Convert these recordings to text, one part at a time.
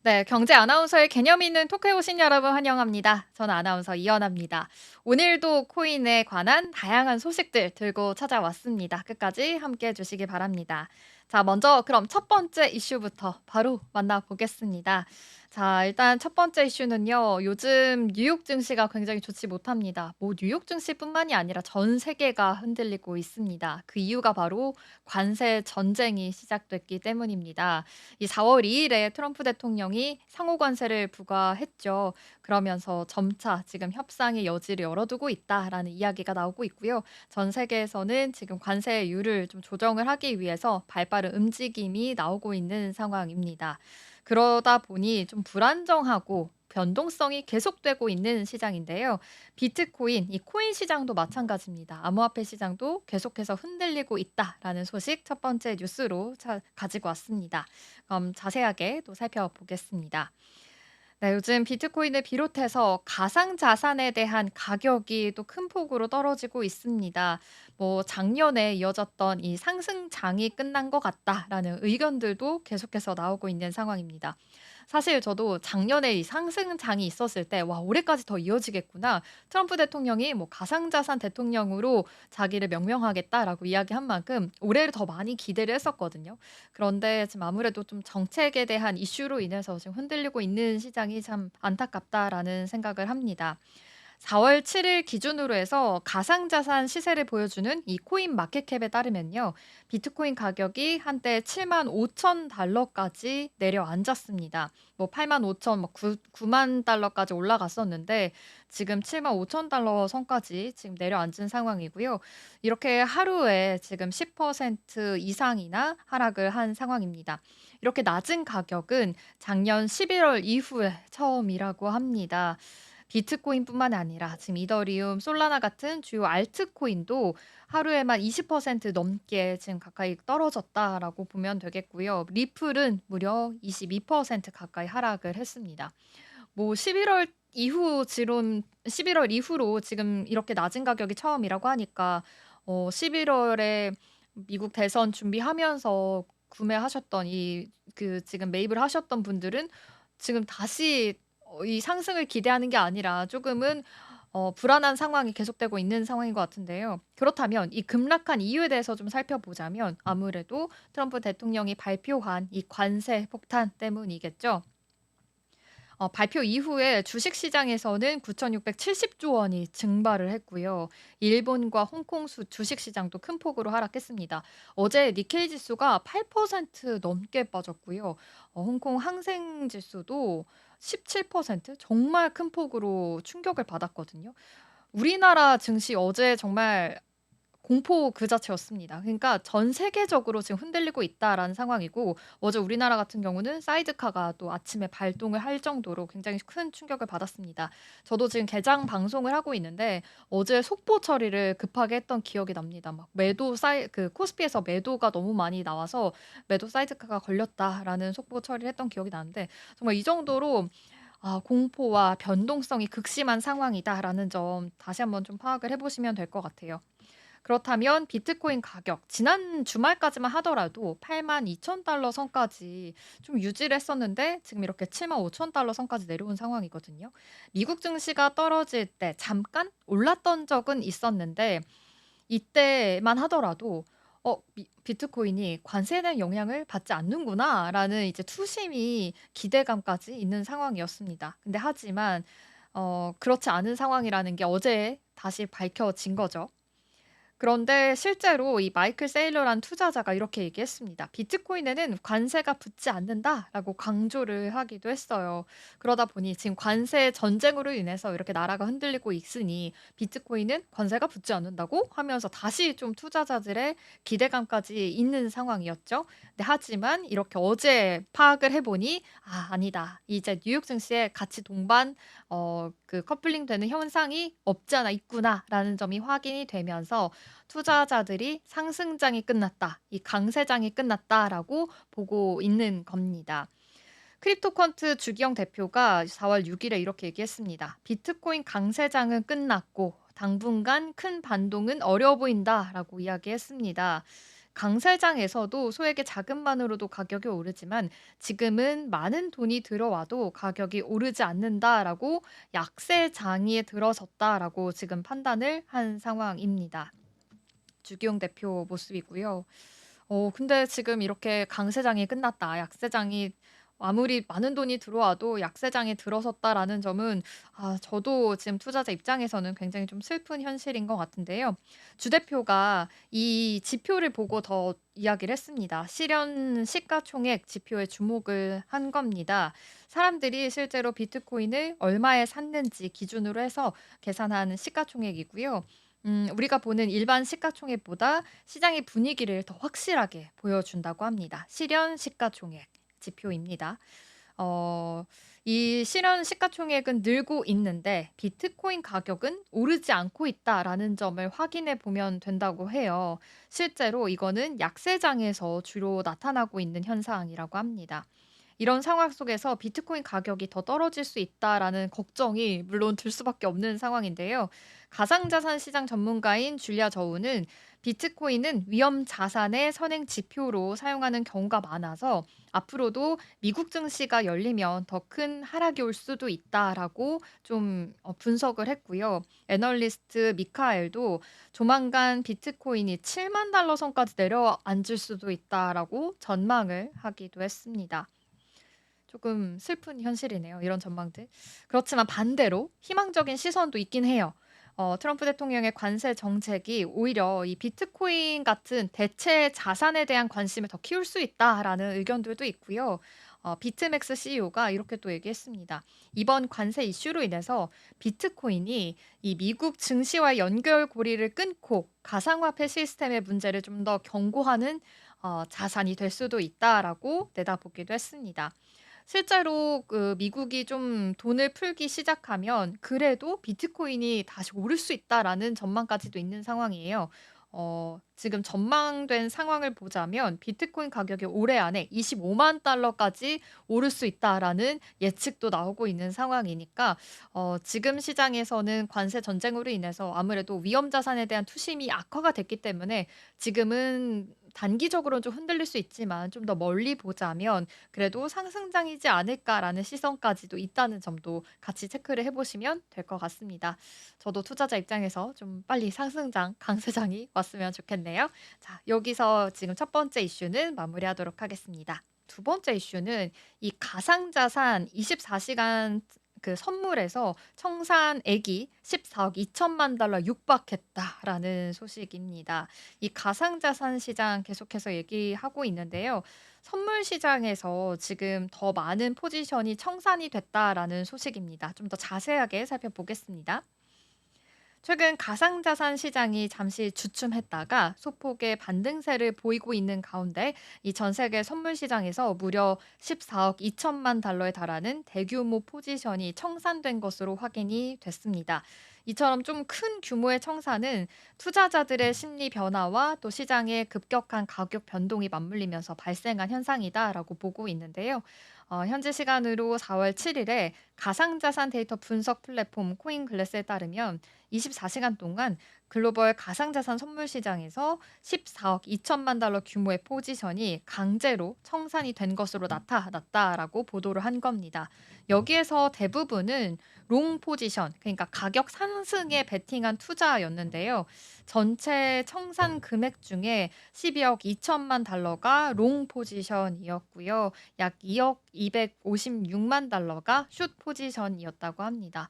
네, 경제 아나운서의 개념 있는 토크에 오신 여러분 환영합니다. 저는 아나운서 이연아입니다. 오늘도 코인에 관한 다양한 소식들 들고 찾아왔습니다. 끝까지 함께 해주시기 바랍니다. 자, 먼저 그럼 첫 번째 이슈부터 바로 만나보겠습니다. 자, 일단 첫 번째 이슈는요. 요즘 뉴욕 증시가 굉장히 좋지 못합니다. 뭐 뉴욕 증시뿐만이 아니라 전 세계가 흔들리고 있습니다. 그 이유가 바로 관세 전쟁이 시작됐기 때문입니다. 이 4월 2일에 트럼프 대통령이 상호 관세를 부과했죠. 그러면서 점차 지금 협상의 여지를 열어두고 있다라는 이야기가 나오고 있고요. 전 세계에서는 지금 관세율을 좀 조정을 하기 위해서 발빠른 움직임이 나오고 있는 상황입니다. 그러다 보니 좀 불안정하고 변동성이 계속되고 있는 시장인데요. 비트코인, 이 코인 시장도 마찬가지입니다. 암호화폐 시장도 계속해서 흔들리고 있다라는 소식 첫 번째 뉴스로 가지고 왔습니다. 그럼 자세하게 또 살펴보겠습니다. 네, 요즘 비트코인을 비롯해서 가상자산에 대한 가격이 또 큰 폭으로 떨어지고 있습니다. 뭐 작년에 이어졌던 이 상승장이 끝난 것 같다라는 의견들도 계속해서 나오고 있는 상황입니다. 사실 저도 작년에 이 상승장이 있었을 때 '와 올해까지 더 이어지겠구나.' 트럼프 대통령이 뭐 "가상자산 대통령으로 자기를 명명하겠다."라고 이야기한 만큼 올해를 더 많이 기대를 했었거든요. 그런데 지금 아무래도 좀 정책에 대한 이슈로 인해서 지금 흔들리고 있는 시장이 참 안타깝다라는 생각을 합니다. 4월 7일 기준으로 해서 가상자산 시세를 보여주는 이 코인 마켓캡에 따르면요. 비트코인 가격이 한때 75,000 달러까지 내려앉았습니다. 뭐 85,000 뭐 9만 달러까지 올라갔었는데 지금 75,000 달러 선까지 지금 내려앉은 상황이고요. 이렇게 하루에 지금 10% 이상이나 하락을 한 상황입니다. 이렇게 낮은 가격은 작년 11월 이후에 처음이라고 합니다. 비트코인뿐만 아니라 지금 이더리움, 솔라나 같은 주요 알트코인도 하루에만 20% 넘게 지금 가까이 떨어졌다라고 보면 되겠고요. 리플은 무려 22% 가까이 하락을 했습니다. 뭐 11월 이후로 지금 이렇게 낮은 가격이 처음이라고 하니까 11 월에 미국 대선 준비하면서 구매하셨던 지금 매입을 하셨던 분들은 지금 다시 이 상승을 기대하는 게 아니라 조금은 불안한 상황이 계속되고 있는 상황인 것 같은데요. 그렇다면 이 급락한 이유에 대해서 좀 살펴보자면 아무래도 트럼프 대통령이 발표한 이 관세 폭탄 때문이겠죠. 발표 이후에 주식 시장에서는 9,670조 원이 증발을 했고요. 일본과 홍콩 주식 시장도 큰 폭으로 하락했습니다. 어제 니케이 지수가 8% 넘게 빠졌고요. 홍콩 항생 지수도 17% 정말 큰 폭으로 충격을 받았거든요. 우리나라 증시 어제 정말 공포 그 자체였습니다. 그러니까 전 세계적으로 지금 흔들리고 있다라는 상황이고 어제 우리나라 같은 경우는 사이드카가 또 아침에 발동을 할 정도로 굉장히 큰 충격을 받았습니다. 저도 지금 개장 방송을 하고 있는데 어제 속보 처리를 급하게 했던 기억이 납니다. 막 코스피에서 매도가 너무 많이 나와서 매도 사이드카가 걸렸다라는 속보 처리를 했던 기억이 나는데 정말 이 정도로 공포와 변동성이 극심한 상황이다라는 점 다시 한번 좀 파악을 해 보시면 될 것 같아요. 그렇다면 비트코인 가격 지난 주말까지만 하더라도 82,000 달러 선까지 좀 유지를 했었는데 지금 이렇게 75,000 달러 선까지 내려온 상황이거든요. 미국 증시가 떨어질 때 잠깐 올랐던 적은 있었는데 이때만 하더라도 '비트코인이 관세에 대한 영향을 받지 않는구나.'라는 이제 투심이 기대감까지 있는 상황이었습니다. 근데 하지만 그렇지 않은 상황이라는 게 어제 다시 밝혀진 거죠. 그런데 실제로 이 마이클 세일러라는 투자자가 이렇게 얘기했습니다. "비트코인에는 관세가 붙지 않는다."라고 강조를 하기도 했어요. 그러다 보니 지금 관세 전쟁으로 인해서 이렇게 나라가 흔들리고 있으니 "비트코인은 관세가 붙지 않는다고?" 하면서 다시 좀 투자자들의 기대감까지 있는 상황이었죠. 네, 하지만 이렇게 어제 파악을 해 보니 '아 아니다. 이제 뉴욕 증시에 같이 동반 커플링 되는 현상이 없지 않아 있구나.'라는 점이 확인이 되면서 투자자들이 '상승장이 끝났다. 이 강세장이 끝났다.'라고 보고 있는 겁니다. 크립토컨트 주기영 대표가 4월 6 일에 이렇게 얘기했습니다. "비트코인 강세장은 끝났고 당분간 큰 반동은 어려워 보인다."라고 이야기했습니다. 강세장에서도 소액의 자금만으로도 가격이 오르지만 지금은 많은 돈이 들어와도 가격이 오르지 않는다라고 약세장에 들어섰다라고 지금 판단을 한 상황입니다. 주기용 대표 모습이고요. 근데 지금 이렇게 강세장이 끝났다. 약세장이 아무리 많은 돈이 들어와도 약세장에 들어섰다라는 점은 저도 지금 투자자 입장에서는 굉장히 좀 슬픈 현실인 것 같은데요. 주 대표가 이 지표를 보고 더 이야기를 했습니다. 실현 시가총액 지표에 주목을 한 겁니다. 사람들이 실제로 비트코인을 얼마에 샀는지 기준으로 해서 계산한 시가총액이고요. 우리가 보는 일반 시가총액보다 시장의 분위기를 더 확실하게 보여준다고 합니다. 실현 시가총액 지표입니다. 어 이 실현 시가총액은 늘고 있는데 비트코인 가격은 오르지 않고 있다라는 점을 확인해 보면 된다고 해요. 실제로 이거는 약세장에서 주로 나타나고 있는 현상이라고 합니다. 이런 상황 속에서 비트코인 가격이 더 떨어질 수 있다라는 걱정이 물론 들 수밖에 없는 상황인데요. 가상자산 시장 전문가인 줄리아 저우는 비트코인은 위험 자산의 선행 지표로 사용하는 경우가 많아서 앞으로도 미국 증시가 열리면 더 큰 하락이 올 수도 있다라고 좀 분석을 했고요. 애널리스트 미카엘도 조만간 비트코인이 7만 달러 선까지 내려앉을 수도 있다라고 전망을 하기도 했습니다. 조금 슬픈 현실이네요, 이런 전망들. 그렇지만 반대로 희망적인 시선도 있긴 해요. 트럼프 대통령의 관세 정책이 오히려 이 비트코인 같은 대체 자산에 대한 관심을 더 키울 수 있다라는 의견들도 있고요. 비트맥스 CEO가 이렇게 또 얘기했습니다. 이번 관세 이슈로 인해서 비트코인이 이 미국 증시와의 연결고리를 끊고 가상화폐 시스템의 문제를 좀 더 경고하는 자산이 될 수도 있다라고 내다보기도 했습니다. 실제로 미국이 좀 돈을 풀기 시작하면 그래도 비트코인이 다시 오를 수 있다라는 전망까지도 있는 상황이에요. 지금 전망된 상황을 보자면 비트코인 가격이 올해 안에 25만 달러까지 오를 수 있다라는 예측도 나오고 있는 상황이니까 지금 시장에서는 관세 전쟁으로 인해서 아무래도 위험 자산에 대한 투심이 악화가 됐기 때문에 지금은 단기적으로는 좀 흔들릴 수 있지만 좀 더 멀리 보자면 그래도 '상승장이지 않을까.'라는 시선까지도 있다는 점도 같이 체크를 해 보시면 될 것 같습니다. 저도 투자자 입장에서 좀 빨리 상승장, 강세장이 왔으면 좋겠네요. 자, 여기서 지금 첫 번째 이슈는 마무리하도록 하겠습니다. 두 번째 이슈는 이 가상자산 24시간 선물에서 청산액이 14억 2천만 달러 육박했다라는 소식입니다. 이 가상자산 시장 계속해서 얘기하고 있는데요. 선물 시장에서 지금 더 많은 포지션이 청산이 됐다라는 소식입니다. 좀 더 자세하게 살펴보겠습니다. 최근 가상자산 시장이 잠시 주춤했다가 소폭의 반등세를 보이고 있는 가운데 이 전 세계 선물 시장에서 무려 14억 2천만 달러에 달하는 대규모 포지션이 청산된 것으로 확인이 됐습니다. 이처럼 좀 큰 규모의 청산은 투자자들의 심리 변화와 또 시장의 급격한 가격 변동이 맞물리면서 발생한 현상이다라고 보고 있는데요. 현지 시간으로 4월 7일에 가상자산 데이터 분석 플랫폼 코인글래스에 따르면 24시간 동안 글로벌 가상자산 선물 시장에서 14억 2천만 달러 규모의 포지션이 강제로 청산이 된 것으로 나타났다라고 보도를 한 겁니다. 여기에서 대부분은 롱 포지션, 그러니까 가격 상승에 베팅한 투자였는데요. 전체 청산 금액 중에 12억 2천만 달러가 롱 포지션이었고요. 약 2억 256만 달러가 숏 포지션이었다고 합니다.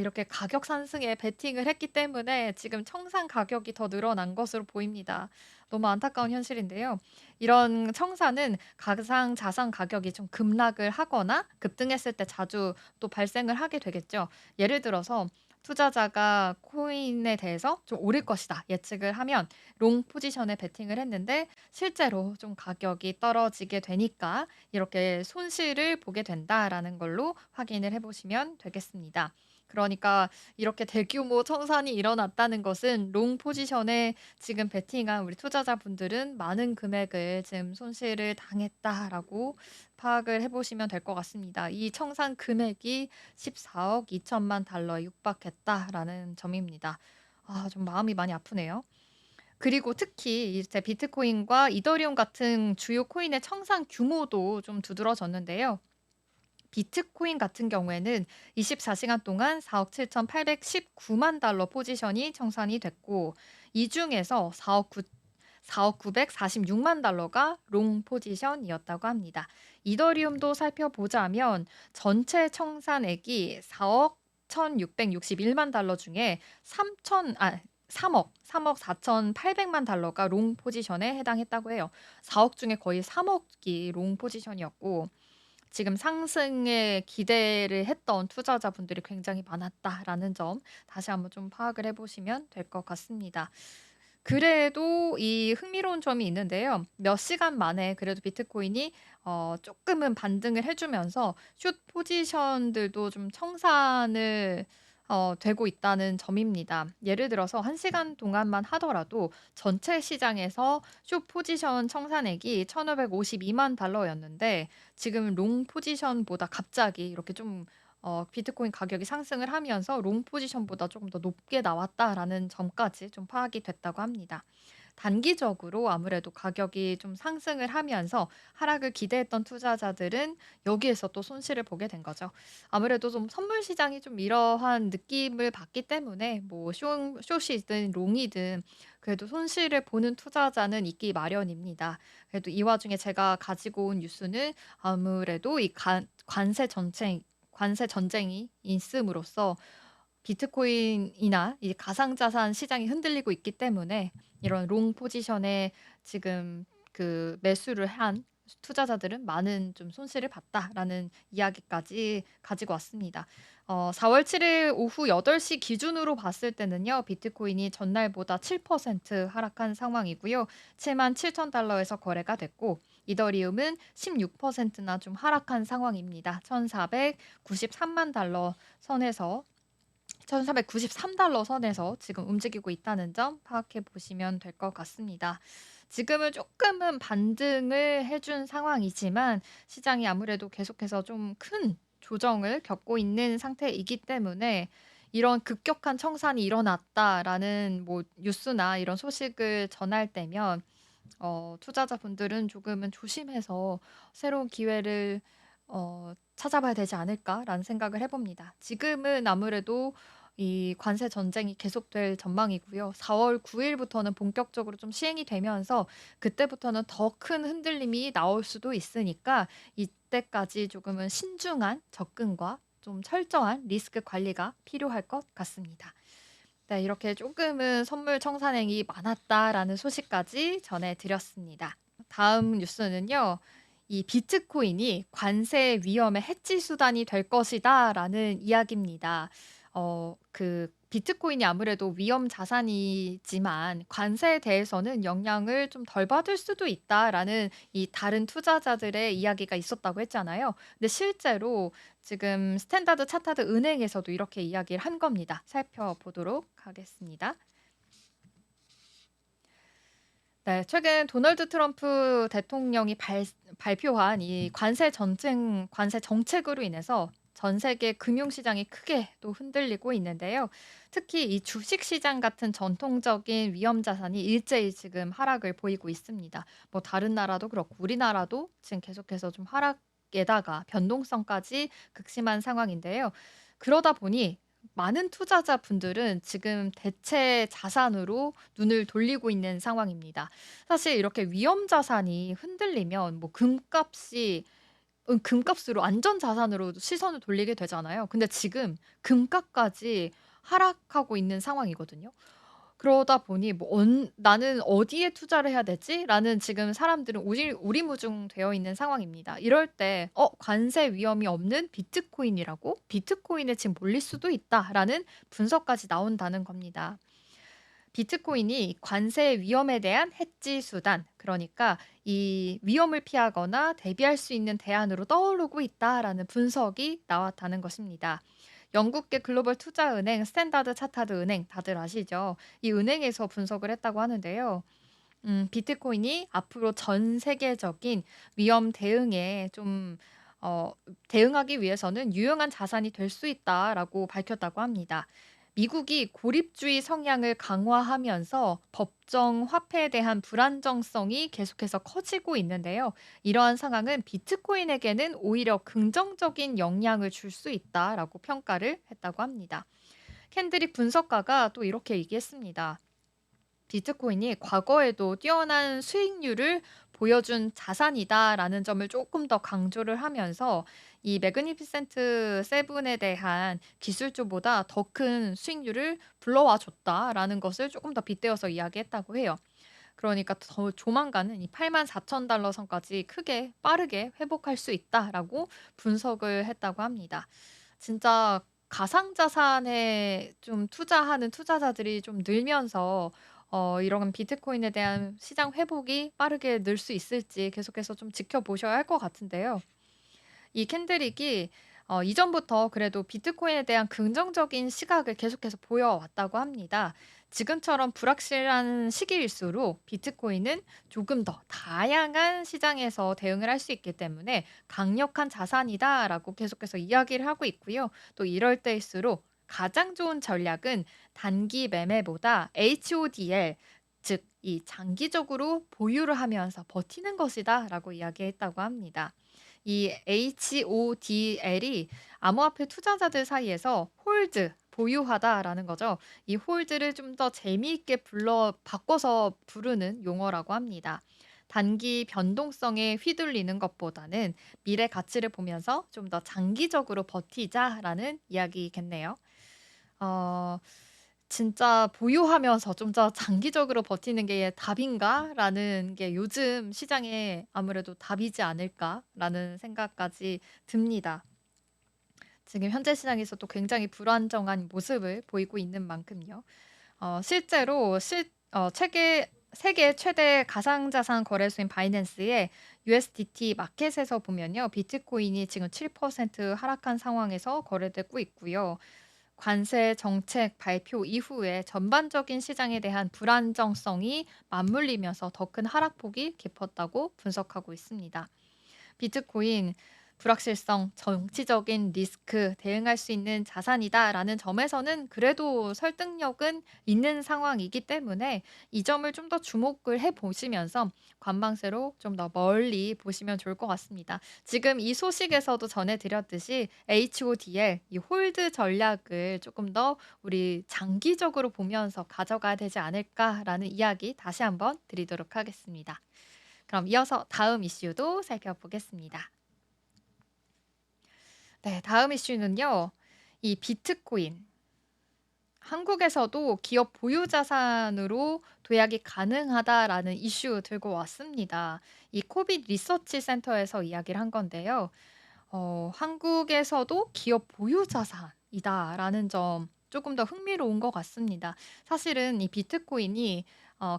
이렇게 가격 상승에 베팅을 했기 때문에 지금 청산 가격이 더 늘어난 것으로 보입니다. 너무 안타까운 현실인데요. 이런 청산은 가상 자산 가격이 좀 급락을 하거나 급등했을 때 자주 또 발생을 하게 되겠죠. 예를 들어서 투자자가 코인에 대해서 좀 오를 것이다 예측을 하면 롱 포지션에 베팅을 했는데 실제로 좀 가격이 떨어지게 되니까 이렇게 손실을 보게 된다라는 걸로 확인을 해 보시면 되겠습니다. 그러니까 이렇게 대규모 청산이 일어났다는 것은 롱 포지션에 지금 베팅한 우리 투자자분들은 많은 금액을 지금 손실을 당했다라고 파악을 해 보시면 될 것 같습니다. 이 청산 금액이 14억 2천만 달러에 육박했다라는 점입니다. 좀 마음이 많이 아프네요. 그리고 특히 이제 비트코인과 이더리움 같은 주요 코인의 청산 규모도 좀 두드러졌는데요. 비트코인 같은 경우에는 24시간 동안 4억 7,819만 달러 포지션이 청산이 됐고, 이 중에서 4억 946만 달러가 롱 포지션이었다고 합니다. 이더리움도 살펴보자면 전체 청산액이 4억 1,661만 달러 중에 3억 4,800만 달러가 롱 포지션에 해당했다고 해요. 4억 중에 거의 3억이 롱 포지션이었고, 지금 상승에 기대를 했던 투자자분들이 굉장히 많았다라는 점 다시 한번 좀 파악을 해보시면 될 것 같습니다. 그래도 이 흥미로운 점이 있는데요. 몇 시간 만에 그래도 비트코인이 조금은 반등을 해주면서 숏 포지션들도 좀 청산을 되고 있다는 점입니다. 예를 들어서 1시간 동안만 하더라도 전체 시장에서 숏 포지션 청산액이 1,552만 달러였는데 지금 롱 포지션보다 갑자기 이렇게 좀 비트코인 가격이 상승을 하면서 롱 포지션보다 조금 더 높게 나왔다라는 점까지 좀 파악이 됐다고 합니다. 단기적으로 아무래도 가격이 좀 상승을 하면서 하락을 기대했던 투자자들은 여기에서 또 손실을 보게 된 거죠. 아무래도 좀 선물 시장이 좀 이러한 느낌을 받기 때문에 뭐 숏이든 롱이든 그래도 손실을 보는 투자자는 있기 마련입니다. 그래도 이 와중에 제가 가지고 온 뉴스는 아무래도 이 관세 전쟁이 있음으로써 비트코인이나 이 가상자산 시장이 흔들리고 있기 때문에 이런 롱 포지션에 지금 그 매수를 한 투자자들은 많은 좀 손실을 봤다라는 이야기까지 가지고 왔습니다. 4월 7일 오후 8시 기준으로 봤을 때는요, 비트코인이 전날보다 7% 하락한 상황이고요. 7만 7천 달러에서 거래가 됐고, 이더리움은 16%나 좀 하락한 상황입니다. 1,493만 달러 선에서 1,493달러 선에서 지금 움직이고 있다는 점 파악해 보시면 될 것 같습니다. 지금은 조금은 반등을 해준 상황이지만 시장이 아무래도 계속해서 좀 큰 조정을 겪고 있는 상태이기 때문에 이런 급격한 청산이 일어났다라는 뭐 뉴스나 이런 소식을 전할 때면 투자자분들은 조금은 조심해서 새로운 기회를 찾아봐야 되지 않을까라는 생각을 해봅니다. 지금은 아무래도 이 관세 전쟁이 계속될 전망이고요. 4월 9일부터는 본격적으로 좀 시행이 되면서 그때부터는 더 큰 흔들림이 나올 수도 있으니까 이때까지 조금은 신중한 접근과 좀 철저한 리스크 관리가 필요할 것 같습니다. 네, 이렇게 조금은 선물 청산행이 많았다라는 소식까지 전해드렸습니다. 다음 뉴스는요. 이 비트코인이 관세 위험의 해지 수단이 될 것이다라는 이야기입니다. 그 비트코인이 아무래도 위험 자산이지만 관세에 대해서는 영향을 좀 덜 받을 수도 있다라는 이 다른 투자자들의 이야기가 있었다고 했잖아요. 근데 실제로 지금 스탠다드 차타드 은행에서도 이렇게 이야기를 한 겁니다. 살펴보도록 하겠습니다. 네, 최근 도널드 트럼프 대통령이 발표한 이 관세 정책으로 인해서 전 세계 금융시장이 크게 또 흔들리고 있는데요. 특히 이 주식시장 같은 전통적인 위험자산이 일제히 지금 하락을 보이고 있습니다. 뭐 다른 나라도 그렇고 우리나라도 지금 계속해서 좀 하락에다가 변동성까지 극심한 상황인데요. 그러다 보니 많은 투자자분들은 지금 대체 자산으로 눈을 돌리고 있는 상황입니다. 사실 이렇게 위험 자산이 흔들리면 뭐 금값으로 안전 자산으로 시선을 돌리게 되잖아요. 근데 지금 금값까지 하락하고 있는 상황이거든요. 그러다 보니 뭐 '나는 어디에 투자를 해야 되지?'라는 지금 사람들은 우리무중되어 있는 상황입니다. 이럴 때 관세 위험이 없는 비트코인이라고? 비트코인에 지금 몰릴 수도 있다.'라는 분석까지 나온다는 겁니다. 비트코인이 관세 위험에 대한 해지 수단, 그러니까 이 위험을 피하거나 대비할 수 있는 대안으로 떠오르고 있다라는 분석이 나왔다는 것입니다. 영국계 글로벌 투자은행 스탠다드 차타드 은행 다들 아시죠? 이 은행에서 분석을 했다고 하는데요. 비트코인이 앞으로 전 세계적인 위험 대응에 좀 대응하기 위해서는 유용한 자산이 될 수 있다라고 밝혔다고 합니다. 미국이 고립주의 성향을 강화하면서 법정 화폐에 대한 불안정성이 계속해서 커지고 있는데요. 이러한 상황은 비트코인에게는 오히려 긍정적인 영향을 줄 수 있다라고 평가를 했다고 합니다. 캔드릭 분석가가 또 이렇게 얘기했습니다. 비트코인이 과거에도 뛰어난 수익률을 보여준 자산이다라는 점을 조금 더 강조를 하면서 이 매그니피센트 세븐에 대한 기술주보다 더 큰 수익률을 불러와 줬다라는 것을 조금 더 빗대어서 이야기했다고 해요. 그러니까 더 조만간은 이 84,000달러 선까지 크게 빠르게 회복할 수 있다라고 분석을 했다고 합니다. 진짜 가상자산에 좀 투자하는 투자자들이 좀 늘면서 이런 비트코인에 대한 시장 회복이 빠르게 늘 수 있을지 계속해서 좀 지켜보셔야 할 것 같은데요. 이 캔드릭이 이전부터 그래도 비트코인에 대한 긍정적인 시각을 계속해서 보여왔다고 합니다. 지금처럼 불확실한 시기일수록 비트코인은 조금 더 다양한 시장에서 대응을 할 수 있기 때문에 강력한 자산이다라고 계속해서 이야기를 하고 있고요. 또 이럴 때일수록 가장 좋은 전략은 단기 매매보다 HODL, 즉 이 장기적으로 보유를 하면서 버티는 것이다라고 이야기했다고 합니다. 이 HODL이 암호화폐 투자자들 사이에서 홀드, 보유하다라는 거죠. 이 홀드를 좀 더 재미있게 바꿔서 부르는 용어라고 합니다. 단기 변동성에 휘둘리는 것보다는 미래 가치를 보면서 좀 더 장기적으로 버티자라는 이야기겠네요. 어, 진짜 보유하면서 좀 더 장기적으로 버티는 게 답인가라는 게 요즘 시장에 아무래도 답이지 않을까라는 생각까지 듭니다. 지금 현재 시장에서도 굉장히 불안정한 모습을 보이고 있는 만큼요. 실제로 세계 최대 가상자산 거래소인 바이낸스의 USDT 마켓에서 보면요. 비트코인이 지금 7% 하락한 상황에서 거래되고 있고요. 관세 정책 발표 이후에 전반적인 시장에 대한 불안정성이 맞물리면서 더 큰 하락폭이 깊었다고 분석하고 있습니다. 비트코인 불확실성, 정치적인 리스크, 대응할 수 있는 자산이다라는 점에서는 그래도 설득력은 있는 상황이기 때문에 이 점을 좀 더 주목을 해 보시면서 관망세로 좀 더 멀리 보시면 좋을 것 같습니다. 지금 이 소식에서도 전해드렸듯이 HODL, 이 홀드 전략을 조금 더 우리 장기적으로 보면서 가져가야 되지 않을까라는 이야기 다시 한번 드리도록 하겠습니다. 그럼 이어서 다음 이슈도 살펴보겠습니다. 네, 다음 이슈는요. 이 비트코인. 한국에서도 기업 보유 자산으로 도약이 가능하다라는 이슈 들고 왔습니다. 이 코빗 리서치 센터에서 이야기를 한 건데요. 한국에서도 기업 보유 자산이다라는 점 조금 더 흥미로운 것 같습니다. 사실은 이 비트코인이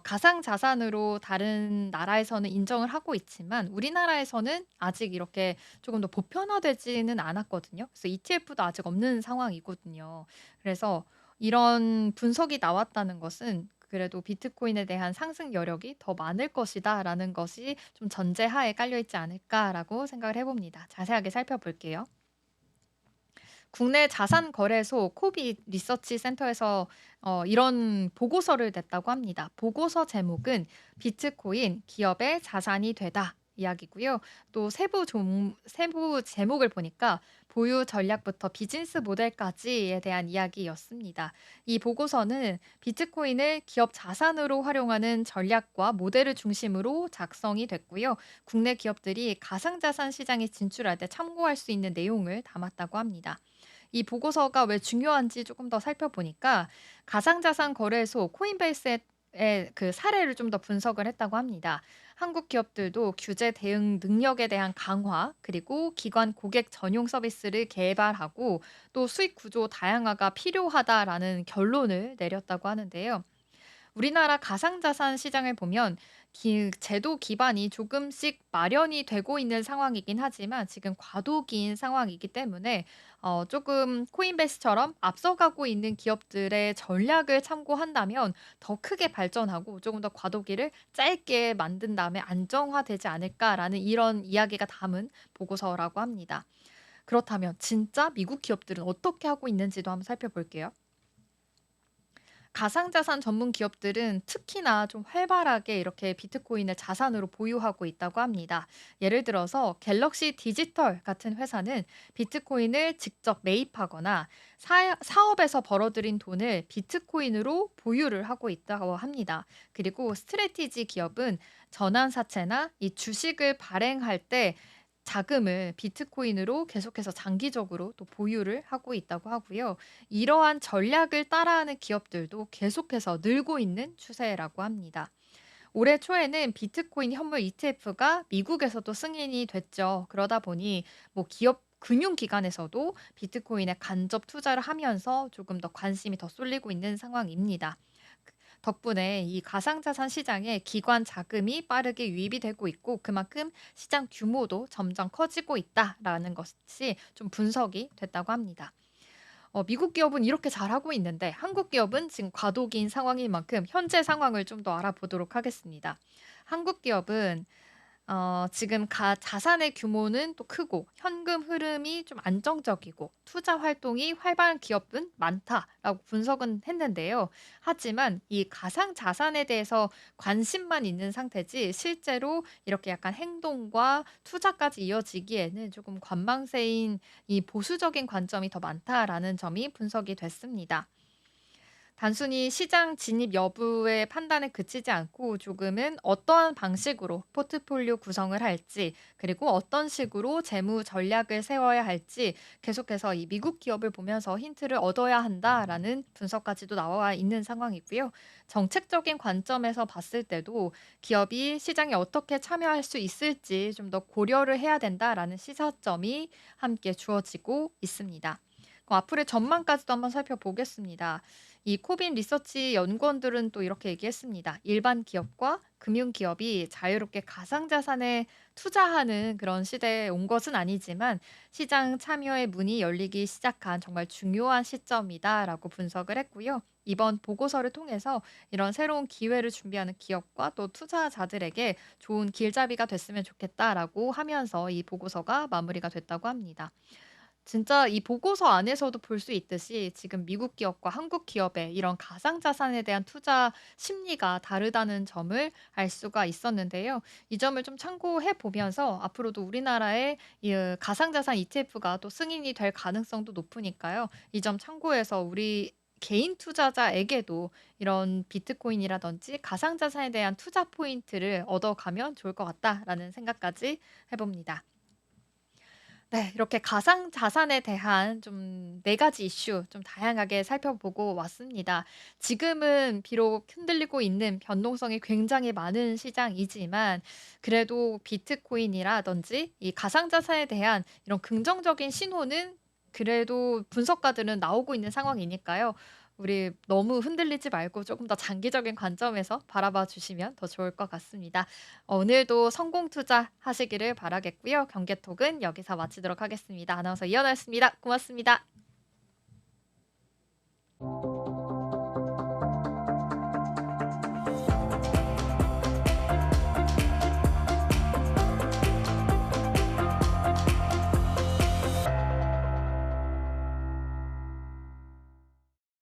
가상 자산으로 다른 나라에서는 인정을 하고 있지만 우리나라에서는 아직 이렇게 조금 더 보편화되지는 않았거든요. 그래서 ETF도 아직 없는 상황이거든요. 그래서 이런 분석이 나왔다는 것은 그래도 비트코인에 대한 상승 여력이 더 많을 것이다라는 것이 좀 전제하에 깔려 있지 않을까라고 생각을 해봅니다. 자세하게 살펴볼게요. 국내 자산 거래소 코빗 리서치 센터에서 이런 보고서를 냈다고 합니다. 보고서 제목은 비트코인 기업의 자산이 되다 이야기고요. 또 세부 제목을 보니까 보유 전략부터 비즈니스 모델까지에 대한 이야기였습니다. 이 보고서는 비트코인을 기업 자산으로 활용하는 전략과 모델을 중심으로 작성이 됐고요. 국내 기업들이 가상자산 시장에 진출할 때 참고할 수 있는 내용을 담았다고 합니다. 이 보고서가 왜 중요한지 조금 더 살펴보니까 가상자산 거래소 코인베이스의 그 사례를 좀 더 분석을 했다고 합니다. 한국 기업들도 규제 대응 능력에 대한 강화, 그리고 기관 고객 전용 서비스를 개발하고 또 수익 구조 다양화가 필요하다라는 결론을 내렸다고 하는데요. 우리나라 가상자산 시장을 보면 제도 기반이 조금씩 마련이 되고 있는 상황이긴 하지만 지금 과도기인 상황이기 때문에 조금 코인베스처럼 앞서가고 있는 기업들의 전략을 참고한다면 더 크게 발전하고 조금 더 과도기를 짧게 만든 다음에 안정화되지 않을까라는 이런 이야기가 담은 보고서라고 합니다. 그렇다면 진짜 미국 기업들은 어떻게 하고 있는지도 한번 살펴볼게요. 가상자산 전문 기업들은 특히나 좀 활발하게 이렇게 비트코인을 자산으로 보유하고 있다고 합니다. 예를 들어서 갤럭시 디지털 같은 회사는 비트코인을 직접 매입하거나 사업에서 벌어들인 돈을 비트코인으로 보유를 하고 있다고 합니다. 그리고 스트레티지 기업은 전환사채나 이 주식을 발행할 때 자금을 비트코인으로 계속해서 장기적으로 또 보유를 하고 있다고 하고요. 이러한 전략을 따라하는 기업들도 계속해서 늘고 있는 추세라고 합니다. 올해 초에는 비트코인 현물 ETF가 미국에서도 승인이 됐죠. 그러다 보니 뭐 기업 금융기관에서도 비트코인에 간접 투자를 하면서 조금 더 관심이 더 쏠리고 있는 상황입니다. 덕분에 이 가상자산 시장에 기관 자금이 빠르게 유입이 되고 있고 그만큼 시장 규모도 점점 커지고 있다라는 것이 좀 분석이 됐다고 합니다. 미국 기업은 이렇게 잘하고 있는데 한국 기업은 지금 과도기인 상황인 만큼 현재 상황을 좀 더 알아보도록 하겠습니다. 한국 기업은 지금 자산의 규모는 또 크고 현금 흐름이 좀 안정적이고 투자 활동이 활발한 기업은 많다라고 분석은 했는데요. 하지만 이 가상 자산에 대해서 관심만 있는 상태지 실제로 이렇게 약간 행동과 투자까지 이어지기에는 조금 관망세인 이 보수적인 관점이 더 많다라는 점이 분석이 됐습니다. 단순히 시장 진입 여부의 판단에 그치지 않고 조금은 어떠한 방식으로 포트폴리오 구성을 할지, 그리고 어떤 식으로 재무 전략을 세워야 할지 계속해서 이 미국 기업을 보면서 힌트를 얻어야 한다라는 분석까지도 나와 있는 상황이고요. 정책적인 관점에서 봤을 때도 기업이 시장에 어떻게 참여할 수 있을지 좀 더 고려를 해야 된다라는 시사점이 함께 주어지고 있습니다. 그럼 앞으로의 전망까지도 한번 살펴보겠습니다. 이 코빈 리서치 연구원들은 또 이렇게 얘기했습니다. 일반 기업과 금융 기업이 자유롭게 가상자산에 투자하는 그런 시대에 온 것은 아니지만 시장 참여의 문이 열리기 시작한 정말 중요한 시점이다라고 분석을 했고요. 이번 보고서를 통해서 이런 새로운 기회를 준비하는 기업과 또 투자자들에게 좋은 길잡이가 됐으면 좋겠다라고 하면서 이 보고서가 마무리가 됐다고 합니다. 진짜 이 보고서 안에서도 볼 수 있듯이 지금 미국 기업과 한국 기업의 이런 가상자산에 대한 투자 심리가 다르다는 점을 알 수가 있었는데요. 이 점을 좀 참고해 보면서 앞으로도 우리나라의 이 가상자산 ETF가 또 승인이 될 가능성도 높으니까요. 이 점 참고해서 우리 개인 투자자에게도 이런 비트코인이라든지 가상자산에 대한 투자 포인트를 얻어가면 좋을 것 같다라는 생각까지 해 봅니다. 네. 이렇게 가상 자산에 대한 좀 4 가지 이슈 좀 다양하게 살펴보고 왔습니다. 지금은 비록 흔들리고 있는 변동성이 굉장히 많은 시장이지만 그래도 비트코인이라든지 이 가상 자산에 대한 이런 긍정적인 신호는 그래도 분석가들은 나오고 있는 상황이니까요. 우리 너무 흔들리지 말고 조금 더 장기적인 관점에서 바라봐 주시면 더 좋을 것 같습니다. 오늘도 성공 투자하시기를 바라겠고요. 경계톡은 여기서 마치도록 하겠습니다. 아나운서 이현아였습니다. 고맙습니다.